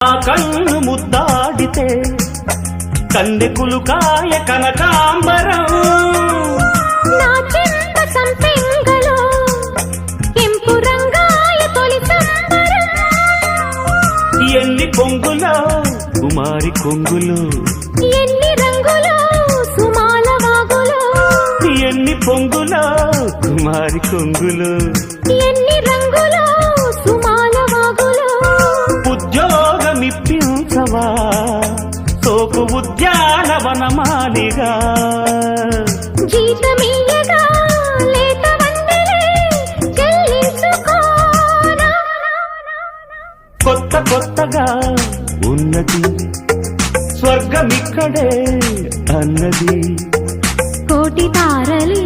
ఆ కన్ను ముద్దాడితే కన్నెకులు కాయ కనకాంబరం నా చెంత సంపెంగలో కెంపు రంగాయ తొలి సంబరం ఎన్ని పొంగులో కుమారి కొంగులు ఎన్ని రంగులో సుమాల వాగులో ఎన్ని పొంగులో కుమారి కొంగులు ఎన్ని రంగులో సుమాల వాగులో ఉద్యోగమిప్పించవా సోకు ఉద్యానవనమాలిగా జీతమీయగా లేత వందలే చెల్లించుకోనా కొత్త కొత్తగా ఉన్నది స్వర్గమిక్కడే అన్నది కోటి తారలే